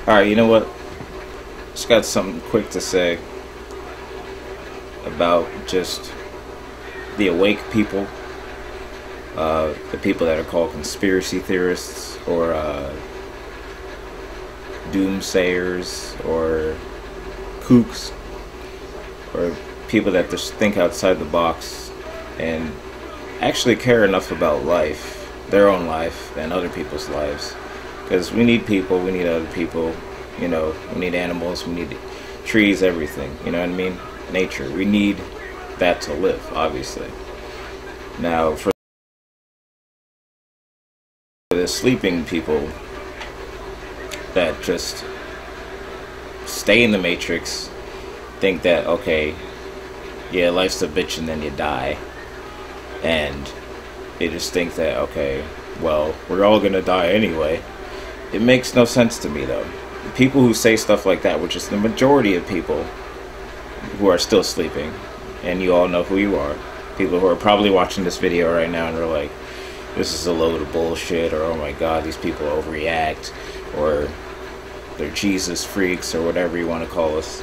Alright, you know what? Just got something quick to say about just the awake people, the people that are called conspiracy theorists or doomsayers or kooks, or people that just think outside the box and actually care enough about life, their own life, and other people's lives. Because we need people, we need other people, you know, we need animals, we need trees, everything, you know what I mean? Nature. We need that to live, obviously. Now, for the sleeping people that just stay in the matrix, think that, okay, yeah, life's a bitch and then you die, and they just think that, okay, well, we're all gonna die anyway. It makes no sense to me, though. People who say stuff like that, which is the majority of people who are still sleeping, and you all know who you are, people who are probably watching this video right now and are like, this is a load of bullshit, or oh my god, these people overreact, or they're Jesus freaks, or whatever you want to call us.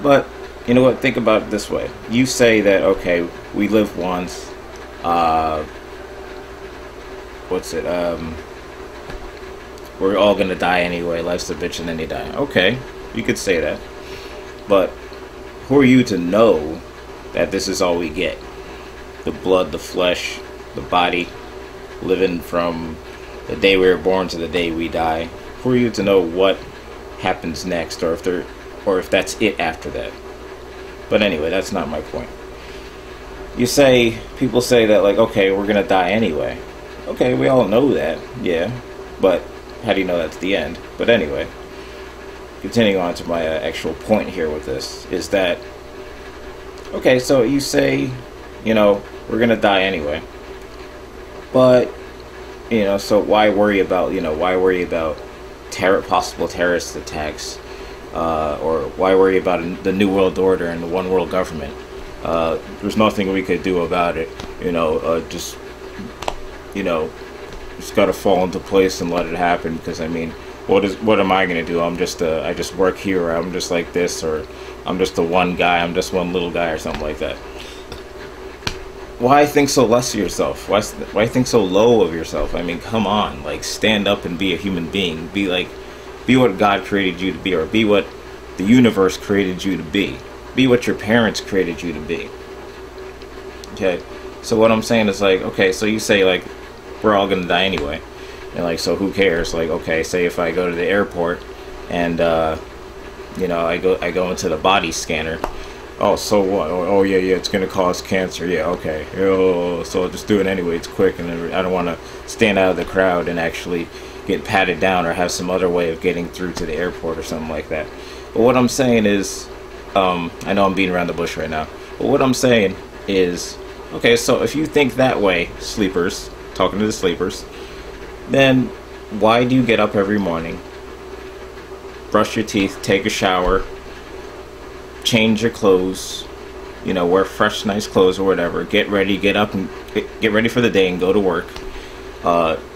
But you know what, think about it this way. You say that, okay, we live once, we're all gonna die anyway, life's a bitch and then you die. Okay, you could say that, but who are you to know that this is all we get? The blood, the flesh, the body, living from the day we were born to the day we die. Who are you to know what happens next, or if that's it after that? But anyway, that's not my point. People say that, like, okay, we're gonna die anyway. Okay, we all know that, yeah, but how do you know that's the end? But anyway, continuing on to my actual point here with this, is that, okay, so you say, you know, we're gonna die anyway, but, you know, so why worry about possible terrorist attacks, or why worry about the New World Order and the One World Government? There's nothing we could do about it, just gotta fall into place and let it happen, because I mean, what am I gonna do? I just work here, or I'm just like this, or I'm just the one guy, I'm just one little guy, or something like that. Why think so less of yourself? Why think so low of yourself? I mean, come on, like, stand up and be a human being. Be what God created you to be, or be what the universe created you to be. Be what your parents created you to be. Okay, so what I'm saying is, like, okay, so you say, like, we're all gonna die anyway, and like, so who cares? Like, okay, say if I go to the airport and I go into the body scanner. Oh, so what? Oh yeah, it's gonna cause cancer. Yeah, okay. Oh, so I'll just do it anyway. It's quick, and I don't want to stand out of the crowd and actually get patted down, or have some other way of getting through to the airport or something like that. But what I'm saying is, I know I'm beating around the bush right now, but what I'm saying is, okay, so if you think that way, sleepers, talking to the sleepers, then why do you get up every morning, brush your teeth, take a shower, change your clothes, wear fresh, nice clothes or whatever, get ready, get up and get ready for the day and go to work,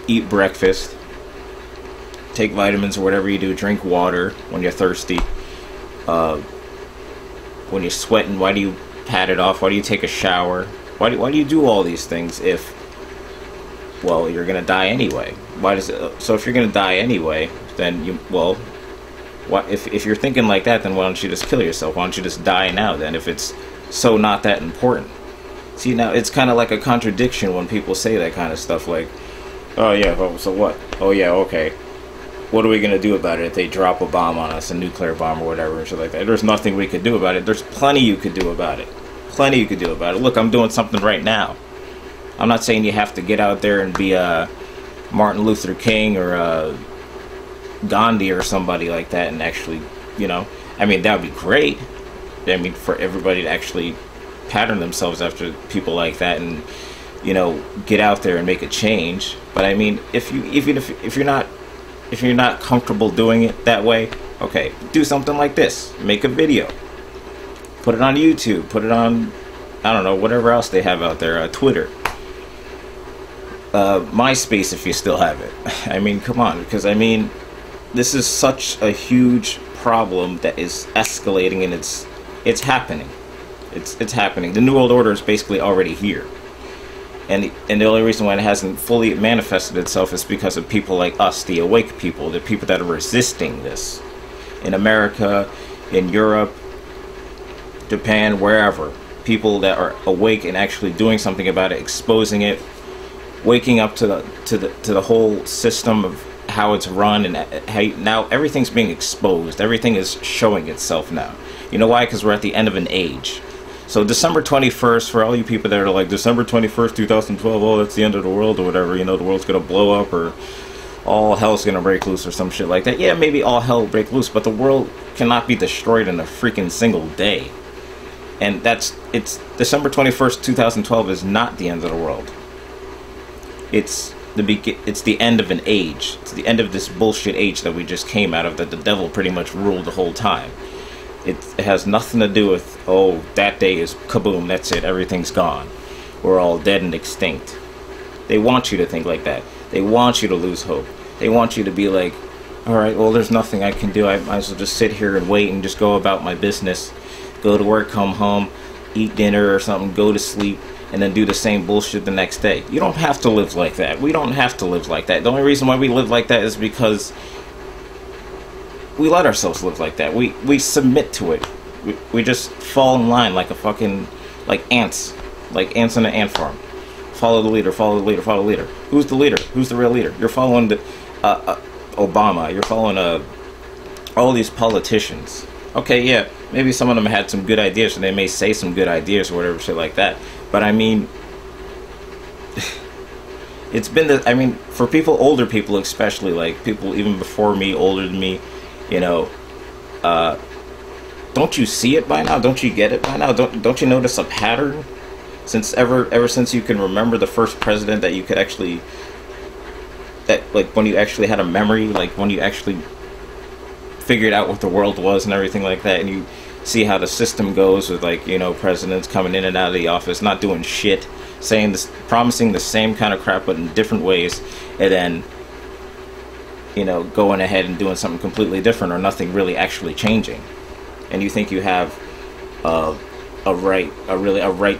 eat breakfast, take vitamins or whatever you do, drink water when you're thirsty, when you're sweating, why do you pat it off? Why do you take a shower? Why do you do all these things if, well, you're gonna die anyway? So if you're gonna die anyway, then if you're thinking like that, then why don't you just kill yourself? Why don't you just die now then, if it's so not that important? See, now it's kind of like a contradiction when people say that kind of stuff, like, oh yeah, so what? Oh yeah, okay. What are we gonna do about it if they drop a bomb on us, a nuclear bomb or whatever, and shit like that? There's nothing we could do about it. There's plenty you could do about it. Plenty you could do about it. Look, I'm doing something right now. I'm not saying you have to get out there and be Martin Luther King or Gandhi or somebody like that and actually, I mean, that would be great. I mean, for everybody to actually pattern themselves after people like that and, get out there and make a change. But I mean, if you're not comfortable doing it that way, okay, do something like this. Make a video. Put it on YouTube. Put it on, I don't know, whatever else they have out there, Twitter. MySpace, if you still have it. I mean, come on, because I mean, this is such a huge problem that is escalating, and it's happening. It's happening. The New World Order is basically already here. And the only reason why it hasn't fully manifested itself is because of people like us, the awake people, the people that are resisting this. In America, in Europe, Japan, wherever. People that are awake and actually doing something about it, exposing it, waking up to the whole system of how it's run, and how now everything's being exposed. Everything is showing itself now. You know why? Because we're at the end of an age. So December 21st, for all you people that are like, December 21st, 2012, oh, that's the end of the world or whatever, you know, the world's going to blow up or all hell's going to break loose or some shit like that. Yeah, maybe all hell will break loose, but the world cannot be destroyed in a freaking single day. And it's December 21st, 2012 is not the end of the world. It's the end of an age. It's the end of this bullshit age that we just came out of, that the devil pretty much ruled the whole time. It has nothing to do with, oh, that day is kaboom, that's it, everything's gone. We're all dead and extinct. They want you to think like that. They want you to lose hope. They want you to be like, alright, well, there's nothing I can do. I might as well just sit here and wait and just go about my business. Go to work, come home, eat dinner or something, go to sleep, and then do the same bullshit the next day. You don't have to live like that. We don't have to live like that. The only reason why we live like that is because we let ourselves live like that. We submit to it. We just fall in line like a fucking, like ants in an ant farm. Follow the leader, follow the leader, follow the leader. Who's the leader? Who's the real leader? You're following Obama. You're following all these politicians. Okay, yeah, maybe some of them had some good ideas, so they may say some good ideas or whatever shit like that. But I mean, it's been for people, older people especially, like people even before me, older than me, you know, don't you see it by now? Don't you get it by now? Don't you notice a pattern? Ever since you can remember the first president that you could actually, that like when you actually had a memory, like when you actually figured out what the world was and everything like that, and you see how the system goes with, like, you know, presidents coming in and out of the office, not doing shit, saying this, promising the same kind of crap but in different ways, and then, you know, going ahead and doing something completely different, or nothing really actually changing. And you think you have a right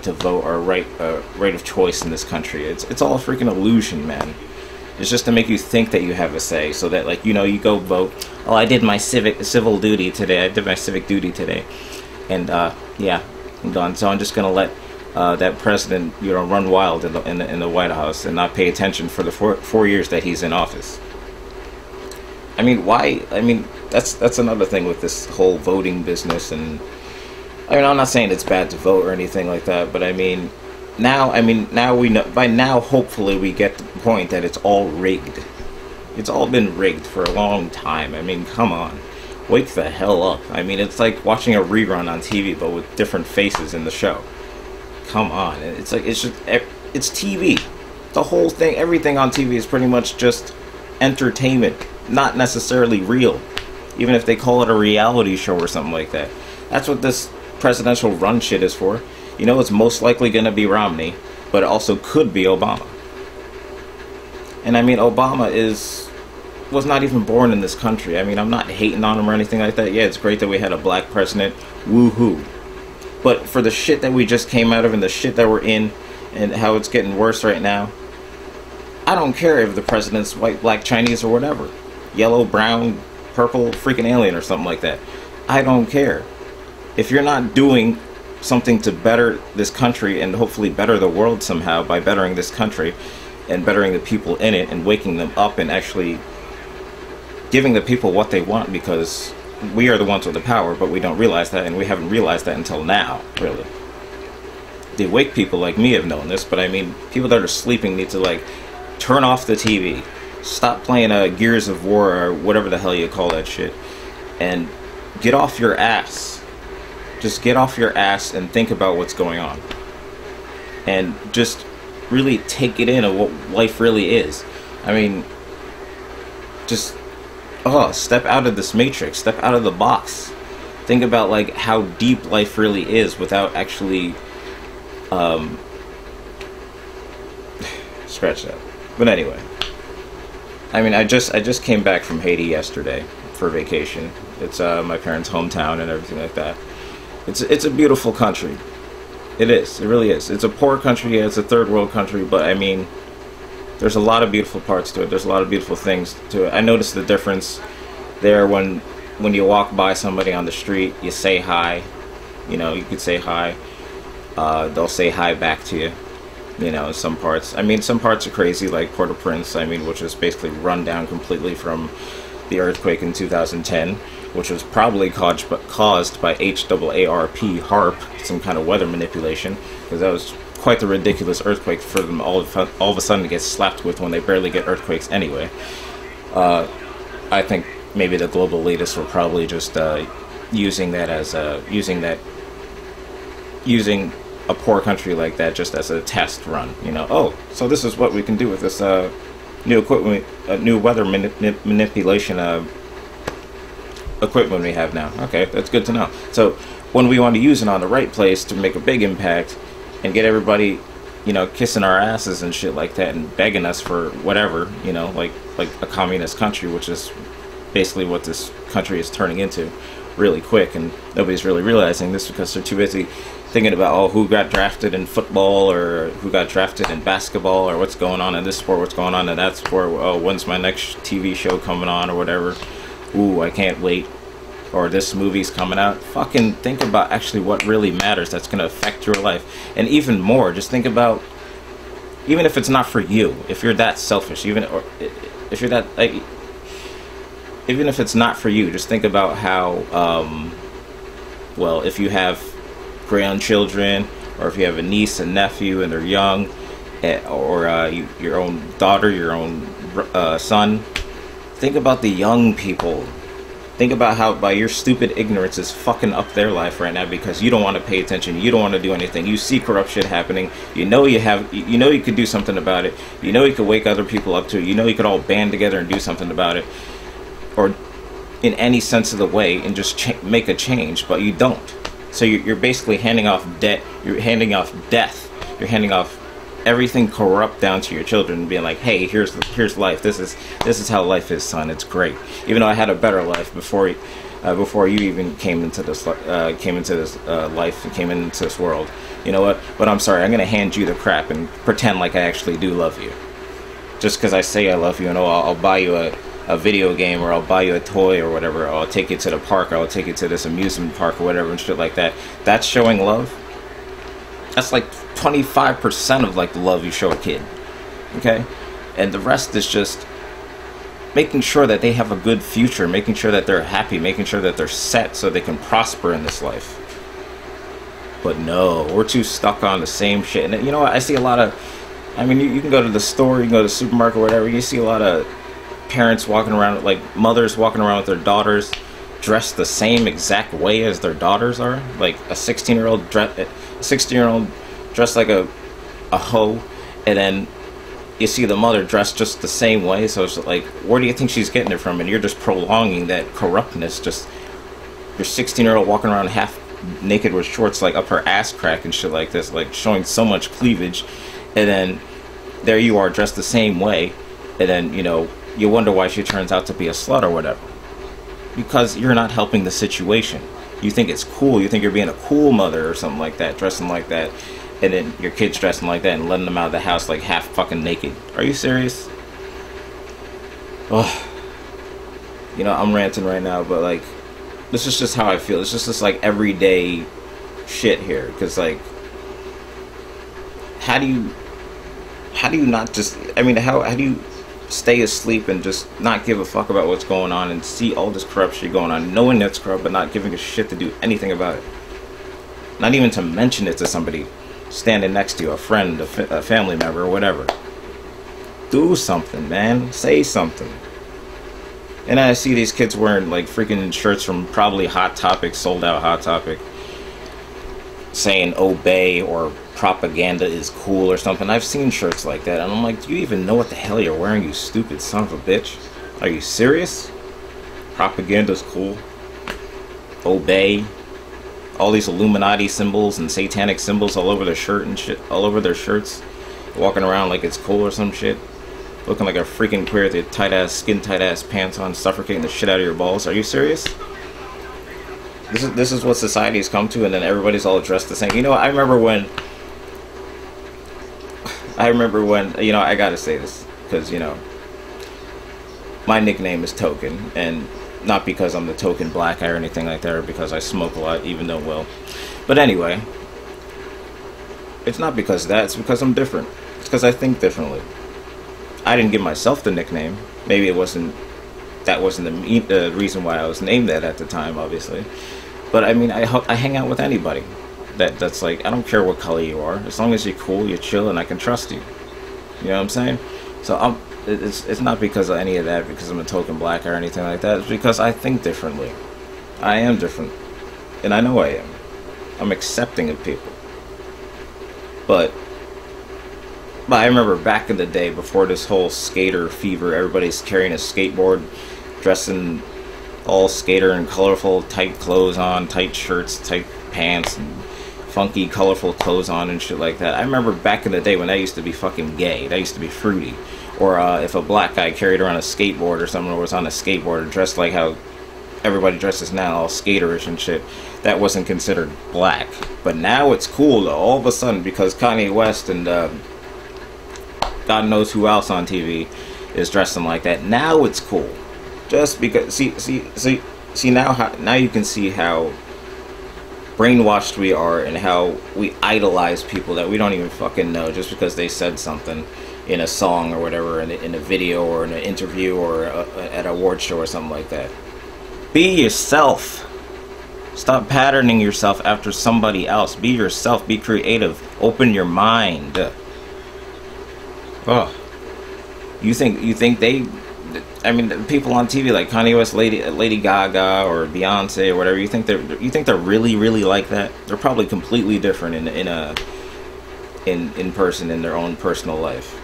to vote, or a right of choice in this country. It's all a freaking illusion, man. It's just to make you think that you have a say, so that, like, you know, you go vote. Oh, I did my civil duty today. I did my civic duty today, and yeah, I'm done. So I'm just gonna let that president, you know, run wild in the White House and not pay attention for the four years that he's in office. I mean, why? I mean, that's another thing with this whole voting business. And I mean, I'm not saying it's bad to vote or anything like that, but I mean, now we know. By now, hopefully, we get the point that it's all rigged. It's all been rigged for a long time. I mean, come on, wake the hell up. I mean, it's like watching a rerun on TV, but with different faces in the show. Come on, it's like it's TV. The whole thing, everything on TV is pretty much just entertainment, not necessarily real. Even if they call it a reality show or something like that. That's what this presidential run shit is for. You know, it's most likely going to be Romney, but it also could be Obama. And I mean, Obama was not even born in this country. I mean, I'm not hating on him or anything like that. Yeah, it's great that we had a black president. Woohoo. But for the shit that we just came out of, and the shit that we're in, and how it's getting worse right now, I don't care if the president's white, black, Chinese, or whatever. Yellow, brown, purple, freaking alien or something like that. I don't care. If you're not doing something to better this country and hopefully better the world somehow by bettering this country and bettering the people in it and waking them up and actually giving the people what they want, because we are the ones with the power, but we don't realize that, and we haven't realized that until now, really. The awake people like me have known this, but I mean, people that are sleeping need to, like, turn off the TV, stop playing Gears of War or whatever the hell you call that shit, and get off your ass. Just get off your ass and think about what's going on. And just really take it in of what life really is. I mean, just, step out of this matrix. Step out of the box. Think about, like, how deep life really is without actually, scratch that. But anyway, I mean, I just came back from Haiti yesterday for vacation. It's my parents' hometown and everything like that. It's a beautiful country. It is. It really is. It's a poor country. Yeah, it's a third world country, but I mean, there's a lot of beautiful parts to it. There's a lot of beautiful things to it. I noticed the difference there when you walk by somebody on the street, you say hi. You know, you could say hi. They'll say hi back to you. You know, some parts. I mean, some parts are crazy, like Port-au-Prince. I mean, which was basically run down completely from the earthquake in 2010, which was probably caused by HAARP, some kind of weather manipulation, because that was quite the ridiculous earthquake for them all of a sudden to get slapped with when they barely get earthquakes anyway. I think maybe the global elitists were probably just using a poor country like that just as a test run. You know, oh, so this is what we can do with this new equipment, new weather manipulation equipment we have now. Okay, that's good to know. So when we want to use it on the right place to make a big impact and get everybody, you know, kissing our asses and shit like that and begging us for whatever, you know, like a communist country, which is basically what this country is turning into really quick, and nobody's really realizing this because they're too busy thinking about, oh, who got drafted in football or who got drafted in basketball or what's going on in this sport, what's going on in that sport, oh, when's my next TV show coming on or whatever, ooh, I can't wait, or this movie's coming out. Fucking think about actually what really matters that's going to affect your life. And even more, just think about, even if it's not for you, if you're that selfish, even if you're that, like, even if it's not for you, just think about how, well, if you have grandchildren, or if you have a niece and nephew and they're young, or your own daughter, your own son, think about the young people. Think about how by your stupid ignorance is fucking up their life right now because you don't want to pay attention, you don't want to do anything, you see corrupt shit happening, you know you could do something about it, you know you could wake other people up to it, you know you could all band together and do something about it, or in any sense of the way, and just make a change, but you don't. So you're basically handing off debt, you're handing off death, you're handing off everything corrupt down to your children and being like, hey, here's life, this is how life is, son, it's great. Even though I had a better life before you even came into this life and came into this world. You know what? But I'm sorry, I'm gonna hand you the crap and pretend like I actually do love you. Just because I say I love you, and I'll buy you a video game, or I'll buy you a toy or whatever, or I'll take you to the park, or I'll take you to this amusement park or whatever and shit like that. That's showing love. That's like 25% of like the love you show a kid. Okay? And the rest is just making sure that they have a good future, making sure that they're happy, making sure that they're set so they can prosper in this life. But no, we're too stuck on the same shit. And you know what? I see a lot of, I mean, you can go to the store, you can go to the supermarket or whatever, you see a lot of parents walking around, like mothers walking around with their daughters dressed the same exact way as their daughters are. Like a 16-year-old dressed like a hoe, and then you see the mother dressed just the same way. So it's like, where do you think she's getting it from? And you're just prolonging that corruptness. Just your 16-year-old walking around half naked with shorts like up her ass crack and shit like this, like showing so much cleavage, and then there you are dressed the same way, and then you wonder why she turns out to be a slut or whatever. Because you're not helping the situation. You think it's cool, you think you're being a cool mother or something like that, dressing like that, and then your kids dressing like that and letting them out of the house like half fucking naked. Are you serious? Oh, I'm ranting right now, but like, this is just how I feel. It's just this like everyday shit here. Because like, how do you not just, how do you stay asleep and just not give a fuck about what's going on and see all this corrupt shit going on, knowing that's corrupt but not giving a shit to do anything about it? Not even to mention it to somebody standing next to you, a friend, a family member, or whatever. Do something, man. Say something. And I see these kids wearing like freaking shirts from probably Hot Topic, sold out Hot Topic, saying obey or propaganda is cool or something. I've seen shirts like that, and I'm like, do you even know what the hell you're wearing, you stupid son of a bitch? Are you serious? Propaganda's cool. Obey. All these Illuminati symbols and satanic symbols all over their shirt and shit, all over their shirts, walking around like it's cool or some shit. looking like a freaking queer with your tight ass, skin tight ass pants on, suffocating the shit out of your balls. Are you serious? This is what society's come to, and then everybody's all dressed the same. You know, I remember when, you know, I gotta say this, because, you know, my nickname is Token, and not because I'm the token black guy or anything like that, or because I smoke a lot, even though, well. But anyway, it's not because of that, it's because I'm different. It's because I think differently. I didn't give myself the nickname. Maybe that wasn't the reason why I was named that at the time, obviously. But I mean, I hang out with anybody. That's like, I don't care what color you are, as long as you're cool, you're chill, and I can trust you. You know what I'm saying? So it's not because of any of that, because I'm a token black or anything like that. It's because I think differently. I am different, and I know I am. I'm accepting of people. But I remember back in the day, before this whole skater fever, everybody's carrying a skateboard, dressing all skater and colorful, tight clothes on, tight shirts, tight pants, and funky, colorful clothes on and shit like that. I remember back in the day when that used to be fucking gay. That used to be fruity. Or if a black guy carried around a skateboard or someone was on a skateboard dressed like how everybody dresses now, all skaterish and shit, that wasn't considered black. But now it's cool though, all of a sudden, because Kanye West and God knows who else on TV is dressing like that. Now it's cool. Just because, see now you can see how brainwashed we are and how we idolize people that we don't even fucking know just because they said something in a song or whatever, in a video or in an interview or at an award show or something like that. Be yourself. Stop patterning yourself after somebody else. Be yourself. Be creative. Open your mind. Oh, you think they? I mean, the people on TV like Kanye West, Lady Gaga, or Beyonce, or whatever. You think they're really like that? They're probably completely different in person, in their own personal life.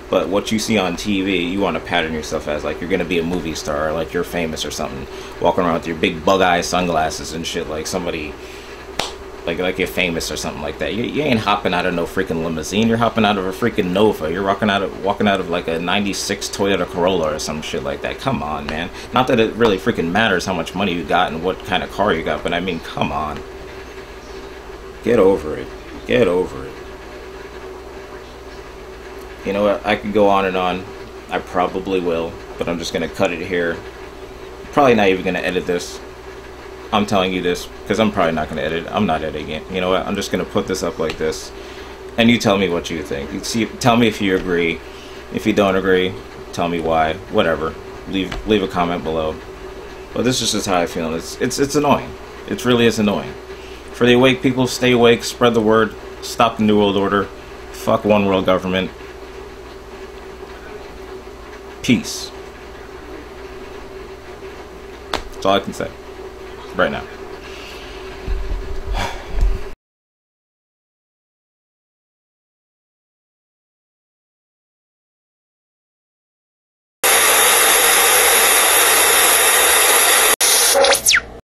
But what you see on TV, you want to pattern yourself as like you're gonna be a movie star, or like you're famous or something, walking around with your big bug-eye sunglasses and shit, like somebody. Like you're famous or something like that. You ain't hopping out of no freaking limousine. You're hopping out of a freaking Nova. You're walking out of like a '96 Toyota Corolla or some shit like that. Come on, man. Not that it really freaking matters how much money you got and what kind of car you got, but I mean, come on. Get over it. Get over it. You know what? I could go on and on. I probably will, but I'm just gonna cut it here. Probably not even gonna edit this. I'm telling you this because I'm probably not going to edit. I'm not editing it. You know what? I'm just going to put this up like this, and you tell me what you think. Tell me if you agree. If you don't agree, tell me why. Whatever. Leave a comment below. But this is just how I feel. It's annoying. It really is annoying. For the awake people, stay awake. Spread the word. Stop the New World Order. Fuck one world government. Peace. That's all I can say right now.